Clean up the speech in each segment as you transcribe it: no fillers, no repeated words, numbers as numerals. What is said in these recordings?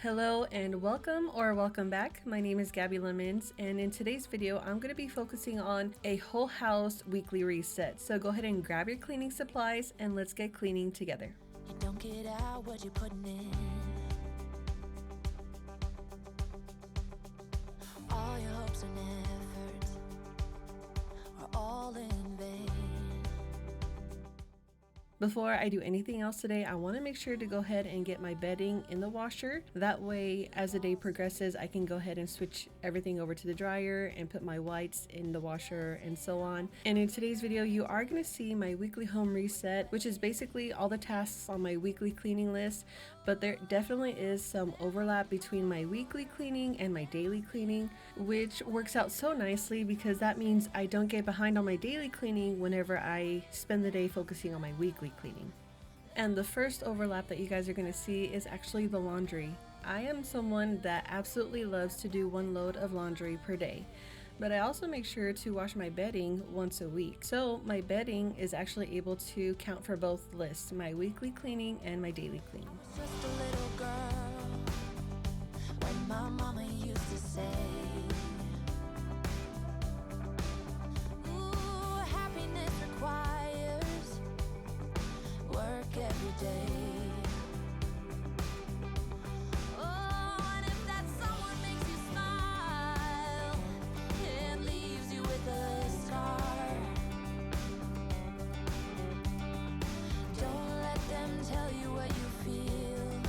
Hello and welcome back. My name is Gabby Lemons, and in today's video I'm going to be focusing on a whole house weekly reset. So go ahead and grab your cleaning supplies and let's get cleaning together. You don't get out what you're putting in. All your hopes and efforts are all in vain. Before I do anything else today, I want to make sure to go ahead and get my bedding in the washer. That way, as the day progresses, I can go ahead and switch everything over to the dryer and put my whites in the washer and so on. And in today's video, you are going to see my weekly home reset, which is basically all the tasks on my weekly cleaning list. But there definitely is some overlap between my weekly cleaning and my daily cleaning, which works out so nicely because that means I don't get behind on my daily cleaning whenever I spend the day focusing on my weekly cleaning. And the first overlap that you guys are going to see is actually the laundry. I am someone that absolutely loves to do one load of laundry per day, but I also make sure to wash my bedding once a week. So my bedding is actually able to count for both lists, my weekly cleaning and my daily cleaning. Just a little girl when my mama used to say, ooh, happiness requires work every day. Oh, and if that someone makes you smile and leaves you with a scar, don't let them tell you what you feel.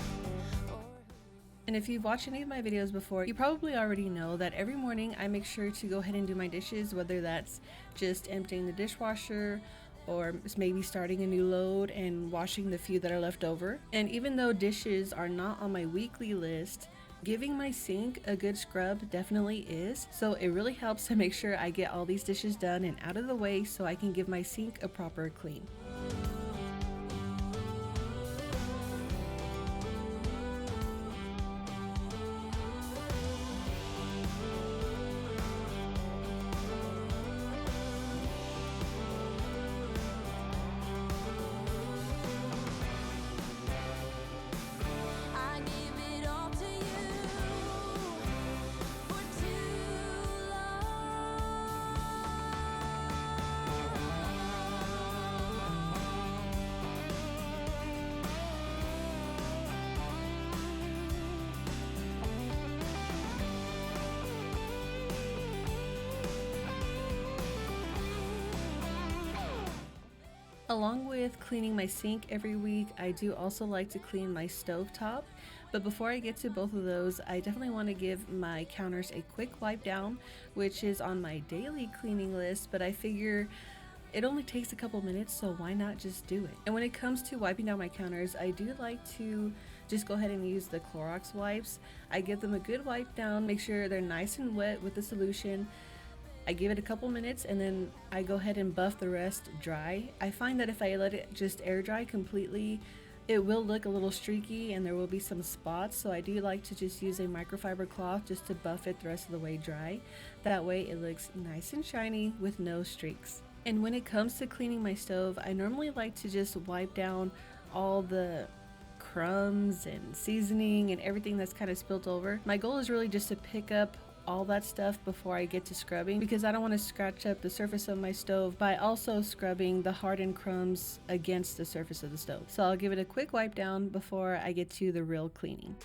And if you've watched any of my videos before, you probably already know that every morning I make sure to go ahead and do my dishes, whether that's just emptying the dishwasher or maybe starting a new load and washing the few that are left over. And even though dishes are not on my weekly list, giving my sink a good scrub definitely is. So it really helps to make sure I get all these dishes done and out of the way so I can give my sink a proper clean. I gave it all to you for too Along with cleaning my sink every week, I do also like to clean my stovetop. But before I get to both of those, I definitely want to give my counters a quick wipe down, which is on my daily cleaning list, but I figure it only takes a couple minutes, so why not just do it? And when it comes to wiping down my counters, I do like to just go ahead and use the Clorox wipes. I give them a good wipe down, make sure they're nice and wet with the solution. I give it a couple minutes and then I go ahead and buff the rest dry. I find that if I let it just air dry completely, it will look a little streaky and there will be some spots. So I do like to just use a microfiber cloth just to buff it the rest of the way dry. That way it looks nice and shiny with no streaks. And when it comes to cleaning my stove, I normally like to just wipe down all the crumbs and seasoning and everything that's kind of spilt over. My goal is really just to pick up all that stuff before I get to scrubbing, because I don't want to scratch up the surface of my stove by also scrubbing the hardened crumbs against the surface of the stove. So I'll give it a quick wipe down before I get to the real cleaning.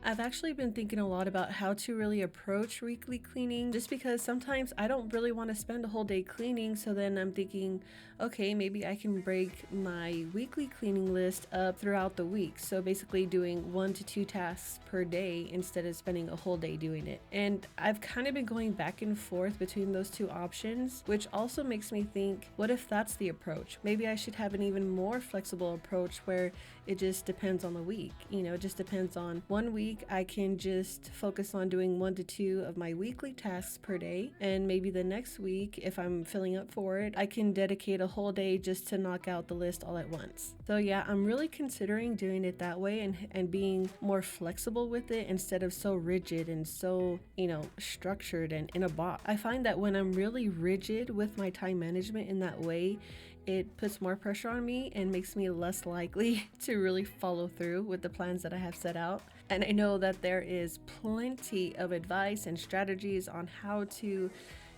I've actually been thinking a lot about how to really approach weekly cleaning, just because sometimes I don't really want to spend a whole day cleaning. So then I'm thinking, okay, maybe I can break my weekly cleaning list up throughout the week. So basically doing 1 to 2 tasks per day instead of spending a whole day doing it. And I've kind of been going back and forth between those two options, which also makes me think, what if that's the approach? Maybe I should have an even more flexible approach where it just depends on the week. You know, it just depends on one week week, I can just focus on doing 1 to 2 of my weekly tasks per day. And maybe the next week, if I'm filling up for it, I can dedicate a whole day just to knock out the list all at once. So yeah, I'm really considering doing it that way and being more flexible with it instead of so rigid and so, structured and in a box. I find that when I'm really rigid with my time management in that way, it puts more pressure on me and makes me less likely to really follow through with the plans that I have set out. And I know that there is plenty of advice and strategies on how to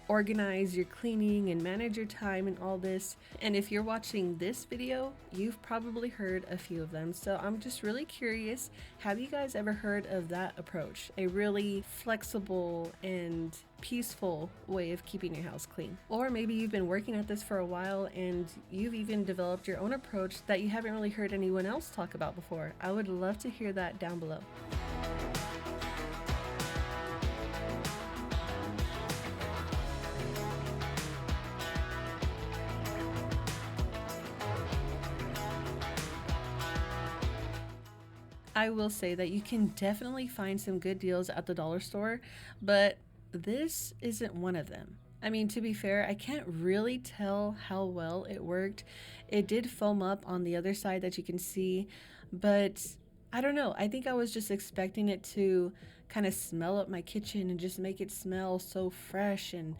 organize your cleaning and manage your time and all this. And if you're watching this video, you've probably heard a few of them. So I'm just really curious, have you guys ever heard of that approach? A really flexible and peaceful way of keeping your house clean. Or maybe you've been working at this for a while and you've even developed your own approach that you haven't really heard anyone else talk about before. I would love to hear that down below. I will say that you can definitely find some good deals at the dollar store, but this isn't one of them. I mean, to be fair, I can't really tell how well it worked. It did foam up on the other side that you can see, but I don't know. I think I was just expecting it to kind of smell up my kitchen and just make it smell so fresh and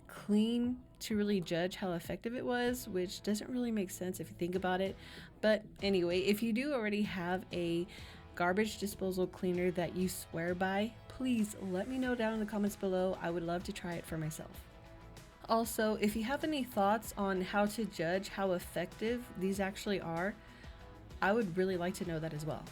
clean to really judge how effective it was, which doesn't really make sense if you think about it. But anyway, if you do already have a garbage disposal cleaner that you swear by, please let me know down in the comments below. I would love to try it for myself. Also, if you have any thoughts on how to judge how effective these actually are, I would really like to know that as well.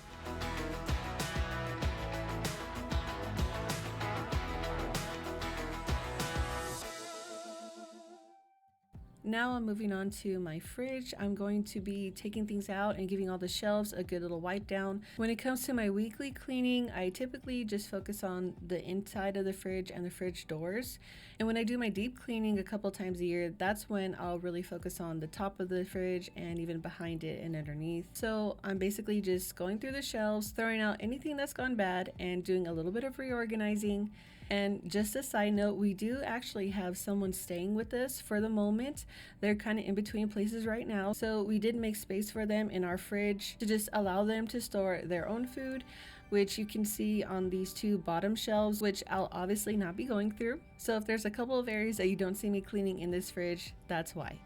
Now I'm moving on to my fridge. I'm going to be taking things out and giving all the shelves a good little wipe down. When it comes to my weekly cleaning, I typically just focus on the inside of the fridge and the fridge doors. And when I do my deep cleaning a couple times a year, that's when I'll really focus on the top of the fridge and even behind it and underneath. So I'm basically just going through the shelves, throwing out anything that's gone bad and doing a little bit of reorganizing. And just a side note, we do actually have someone staying with us for the moment. They're kind of in between places right now. So we did make space for them in our fridge to just allow them to store their own food, which you can see on these 2 bottom shelves, which I'll obviously not be going through. So if there's a couple of areas that you don't see me cleaning in this fridge, that's why.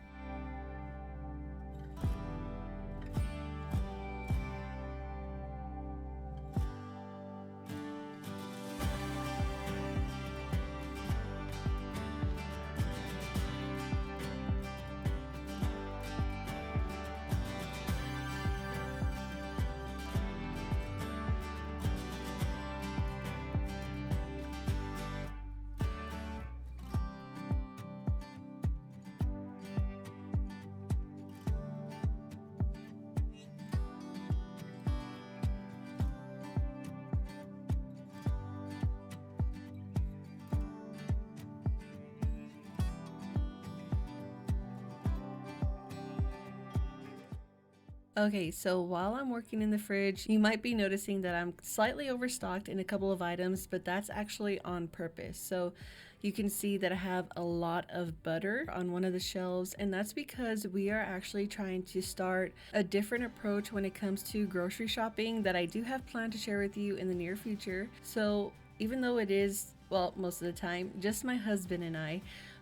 Okay, so while I'm working in the fridge, you might be noticing that I'm slightly overstocked in a couple of items, but that's actually on purpose. So you can see that I have a lot of butter on one of the shelves, and that's because we are actually trying to start a different approach when it comes to grocery shopping that I do have planned to share with you in the near future. So even though it is, well, most of the time, just my husband and I,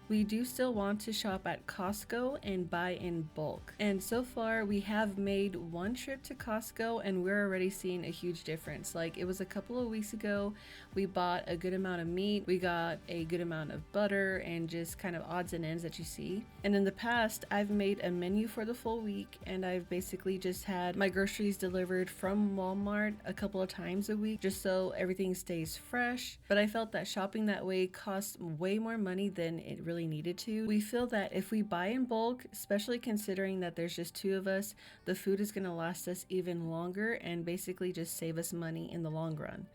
we do still want to shop at Costco and buy in bulk. And so far we have made one trip to Costco and we're already seeing a huge difference. Like, it was a couple of weeks ago, we bought a good amount of meat, we got a good amount of butter and just kind of odds and ends that you see. And in the past, I've made a menu for the full week and I've basically just had my groceries delivered from Walmart a couple of times a week just so everything stays fresh. But I felt that shopping that way costs way more money than it really needed to. We feel that if we buy in bulk, especially considering that there's just 2 of us, the food is going to last us even longer and basically just save us money in the long run.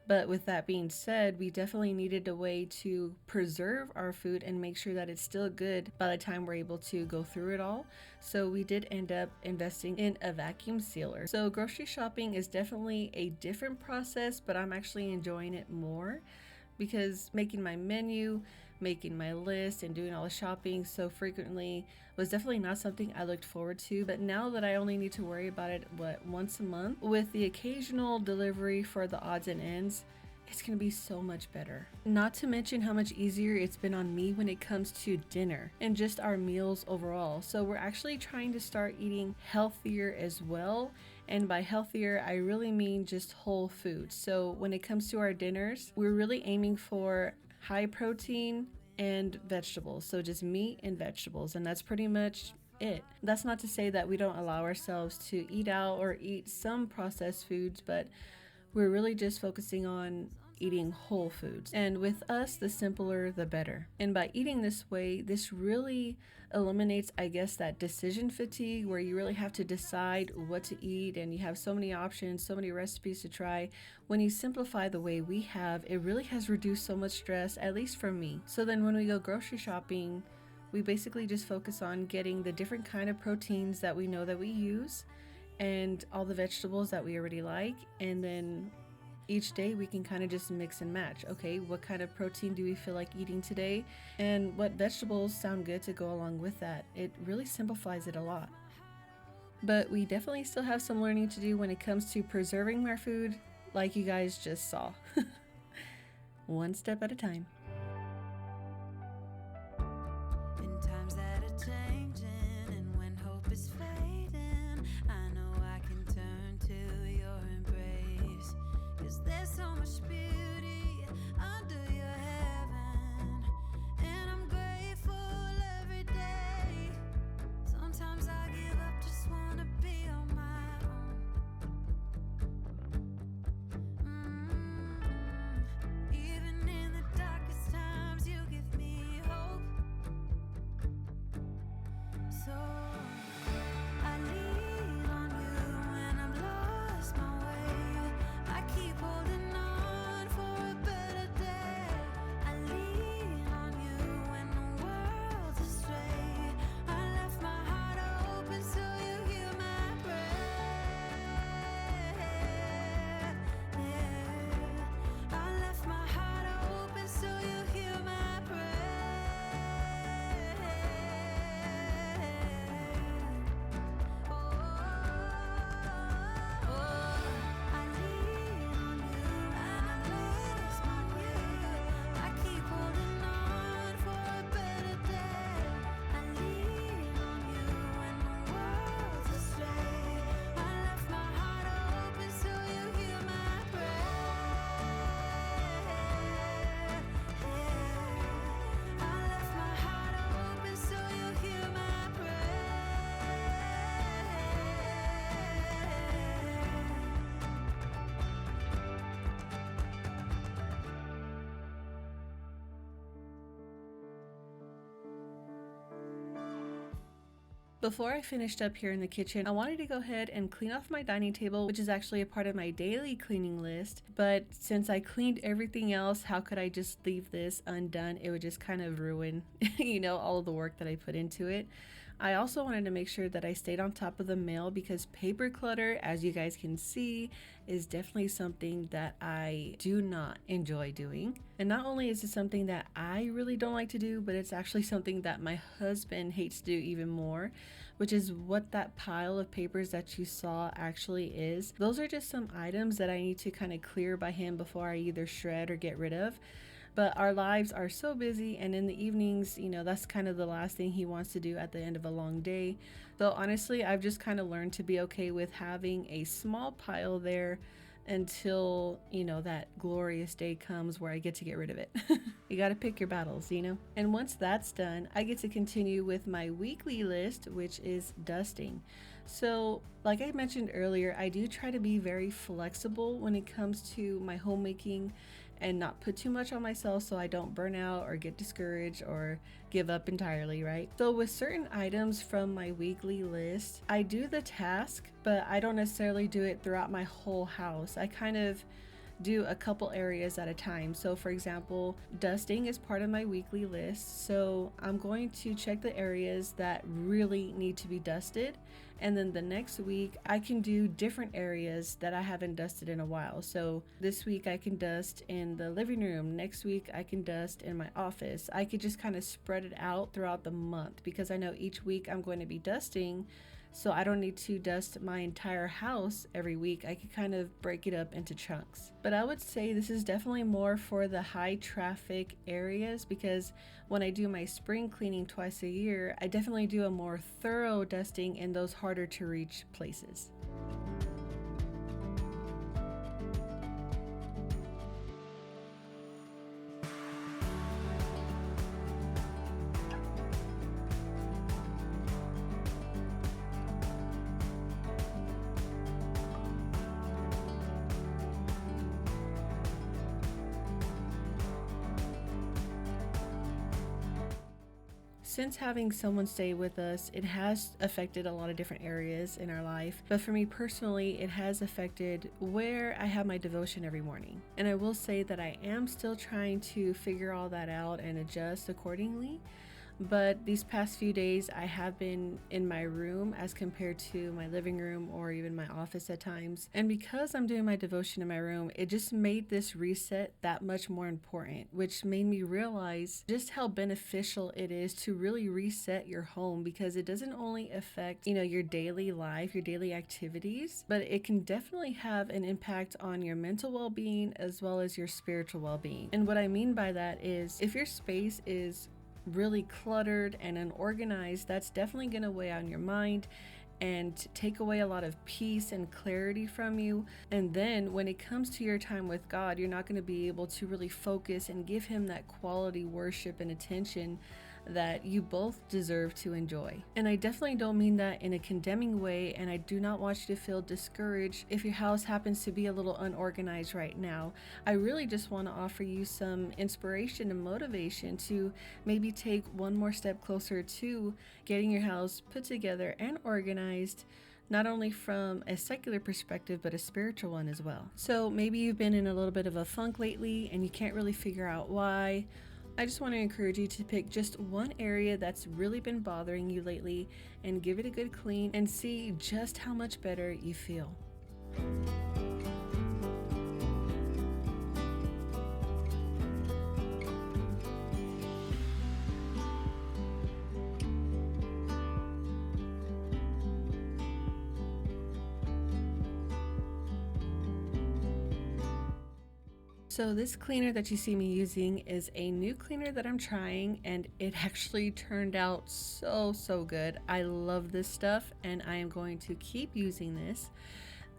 But with that being said, we definitely needed a way to preserve our food and make sure that it's still good by the time we're able to go through it all. So we did end up investing in a vacuum sealer. So grocery shopping is definitely a different process, but I'm actually enjoying it more because making my menu, making my list, and doing all the shopping so frequently was definitely not something I looked forward to. But now that I only need to worry about it, once a month, with the occasional delivery for the odds and ends, it's gonna be so much better. Not to mention how much easier it's been on me when it comes to dinner and just our meals overall. So we're actually trying to start eating healthier as well. And by healthier, I really mean just whole food. So when it comes to our dinners, we're really aiming for high protein and vegetables. So just meat and vegetables. And that's pretty much it. That's not to say that we don't allow ourselves to eat out or eat some processed foods, but we're really just focusing on eating whole foods. And with us, the simpler, the better. And by eating this way, this really eliminates, I guess, that decision fatigue where you really have to decide what to eat and you have so many options, so many recipes to try. When you simplify the way we have, it really has reduced so much stress, at least for me. So then when we go grocery shopping, we basically just focus on getting the different kind of proteins that we know that we use and all the vegetables that we already like, and then each day we can kind of just mix and match. Okay, what kind of protein do we feel like eating today, and what vegetables sound good to go along with that? It really simplifies it a lot. But we definitely still have some learning to do when it comes to preserving our food, like you guys just saw. One step at a time. In times that are changing and when hope is fading, I know I can turn to your embrace. 'Cause there's so much beauty under your heaven, and I'm grateful every day. Sometimes I give up, just wanna be on my own. Even in the darkest times, you give me hope. So I lean on you when I've lost my way. I keep holding on for a better day. I lean on you when the world's astray. I left my heart open so you hear my prayer. I left my heart open so you hear my prayer. I lean on you and I lost my way. I keep holding on for a better day. I lean on you when the world's astray. I left my heart open so you hear my prayer. I left my heart open so you hear my prayer. Before I finished up here in the kitchen, I wanted to go ahead and clean off my dining table, which is actually a part of my daily cleaning list. But since I cleaned everything else, how could I just leave this undone? It would just kind of ruin, all of the work that I put into it. I also wanted to make sure that I stayed on top of the mail because paper clutter, as you guys can see, is definitely something that I do not enjoy doing. And not only is it something that I really don't like to do, but it's actually something that my husband hates to do even more, which is what that pile of papers that you saw actually is. Those are just some items that I need to kind of clear by him before I either shred or get rid of. But our lives are so busy, and in the evenings, that's kind of the last thing he wants to do at the end of a long day. So honestly, I've just kind of learned to be okay with having a small pile there until, that glorious day comes where I get to get rid of it. You got to pick your battles, And once that's done, I get to continue with my weekly list, which is dusting. So, like I mentioned earlier, I do try to be very flexible when it comes to my homemaking and not put too much on myself so I don't burn out or get discouraged or give up entirely, right? So with certain items from my weekly list, I do the task, but I don't necessarily do it throughout my whole house. I kind of do a couple areas at a time. So for example, dusting is part of my weekly list. So I'm going to check the areas that really need to be dusted. And then the next week, I can do different areas that I haven't dusted in a while. So this week I can dust in the living room. Next week I can dust in my office. I could just kind of spread it out throughout the month because I know each week I'm going to be dusting. So I don't need to dust my entire house every week. I could kind of break it up into chunks. But I would say this is definitely more for the high traffic areas, because when I do my spring cleaning twice a year, I definitely do a more thorough dusting in those harder to reach places. Since having someone stay with us, it has affected a lot of different areas in our life. But for me personally, it has affected where I have my devotion every morning. And I will say that I am still trying to figure all that out and adjust accordingly. But these past few days, I have been in my room as compared to my living room or even my office at times. And because I'm doing my devotion in my room, it just made this reset that much more important, which made me realize just how beneficial it is to really reset your home, because it doesn't only affect, your daily life, your daily activities, but it can definitely have an impact on your mental well-being as well as your spiritual well-being. And what I mean by that is, if your space is really cluttered and unorganized, that's definitely going to weigh on your mind and take away a lot of peace and clarity from you. And then when it comes to your time with God, you're not going to be able to really focus and give him that quality worship and attention that you both deserve to enjoy. And I definitely don't mean that in a condemning way, and I do not want you to feel discouraged if your house happens to be a little unorganized right now. I really just want to offer you some inspiration and motivation to maybe take one more step closer to getting your house put together and organized, not only from a secular perspective, but a spiritual one as well. So maybe you've been in a little bit of a funk lately and you can't really figure out why. I just want to encourage you to pick just one area that's really been bothering you lately and give it a good clean and see just how much better you feel. So this cleaner that you see me using is a new cleaner that I'm trying, and it actually turned out so good. I love this stuff and I am going to keep using this.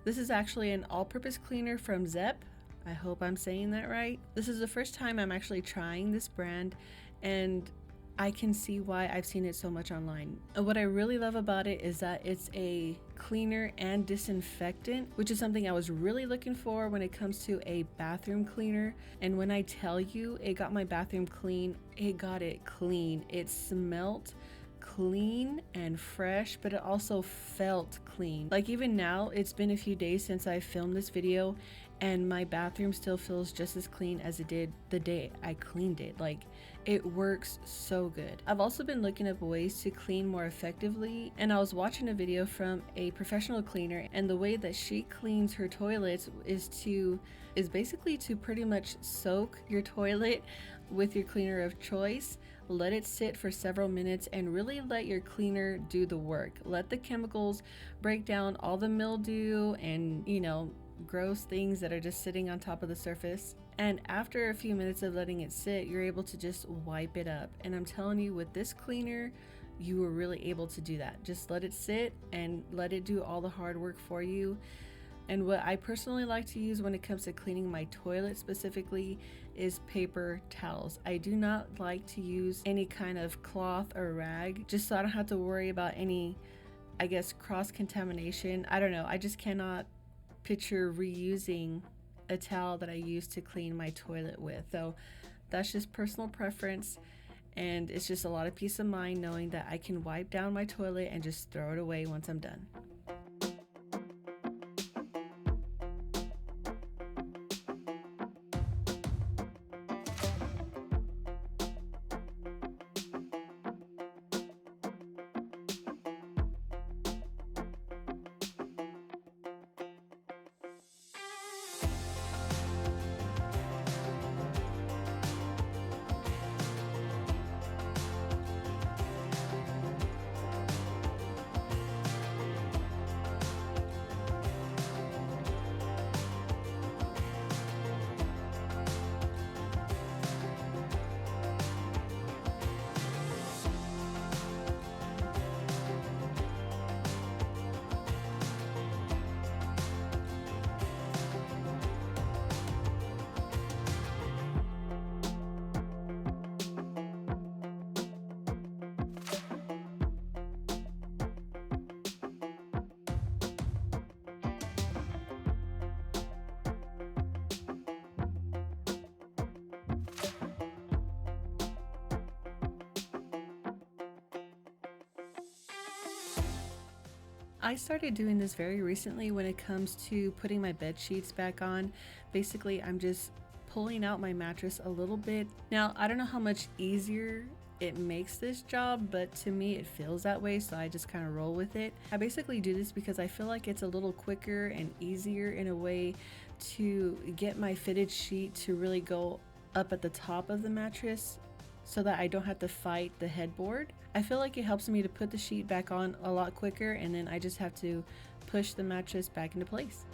This is actually an all-purpose cleaner from Zepp. I hope I'm saying that right. This is the first time I'm actually trying this brand, and I can see why I've seen it so much online. And what I really love about it is that it's a cleaner and disinfectant, which is something I was really looking for when it comes to a bathroom cleaner. And when I tell you it got my bathroom clean, it got it clean. It smelled clean and fresh, but it also felt clean. Like even now, it's been a few days since I filmed this video, and my bathroom still feels just as clean as it did the day I cleaned it. Like, it works so good. I've also been looking up ways to clean more effectively, and I was watching a video from a professional cleaner, and the way that she cleans her toilets is basically to pretty much soak your toilet with your cleaner of choice, let it sit for several minutes, and really let your cleaner do the work. Let the chemicals break down all the mildew and, gross things that are just sitting on top of the surface. And after a few minutes of letting it sit, you're able to just wipe it up. And I'm telling you, with this cleaner, you were really able to do that. Just let it sit and let it do all the hard work for you. And what I personally like to use when it comes to cleaning my toilet specifically is paper towels. I do not like to use any kind of cloth or rag, just so I don't have to worry about any, cross-contamination. I don't know, I just cannot picture reusing a towel that I use to clean my toilet with. So that's just personal preference, and it's just a lot of peace of mind knowing that I can wipe down my toilet and just throw it away once I'm done. I started doing this very recently when it comes to putting my bed sheets back on. Basically, I'm just pulling out my mattress a little bit. Now, I don't know how much easier it makes this job, but to me it feels that way, so I just kind of roll with it. I basically do this because I feel like it's a little quicker and easier in a way to get my fitted sheet to really go up at the top of the mattress so that I don't have to fight the headboard. I feel like it helps me to put the sheet back on a lot quicker, and then I just have to push the mattress back into place.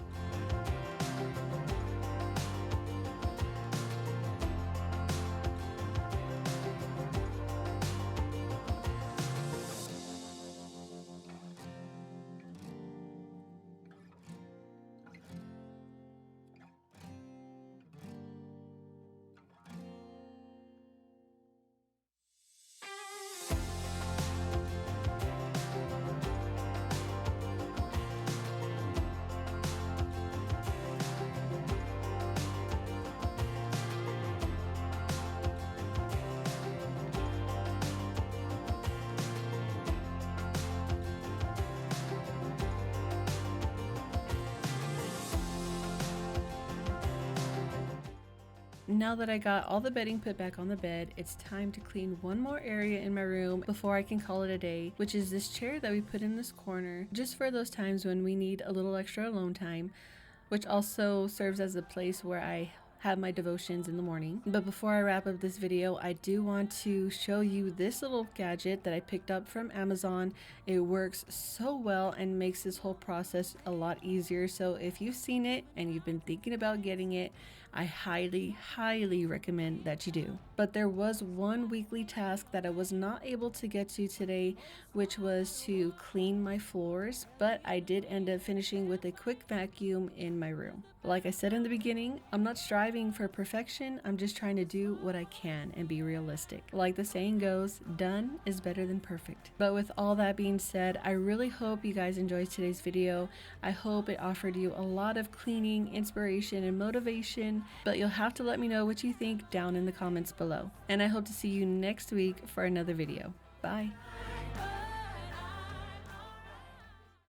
Now that I got all the bedding put back on the bed, it's time to clean one more area in my room before I can call it a day, which is this chair that we put in this corner just for those times when we need a little extra alone time, which also serves as a place where I have my devotions in the morning. But before I wrap up this video, I do want to show you this little gadget that I picked up from Amazon. It works so well and makes this whole process a lot easier. So if you've seen it and you've been thinking about getting it, I highly recommend that you do. But there was one weekly task that I was not able to get to today, which was to clean my floors, but I did end up finishing with a quick vacuum in my room. Like I said in the beginning, I'm not striving for perfection, I'm just trying to do what I can and be realistic. Like the saying goes, done is better than perfect. But with all that being said, I really hope you guys enjoyed today's video. I hope it offered you a lot of cleaning, inspiration, and motivation, but you'll have to let me know what you think down in the comments below. And I hope to see you next week for another video. Bye!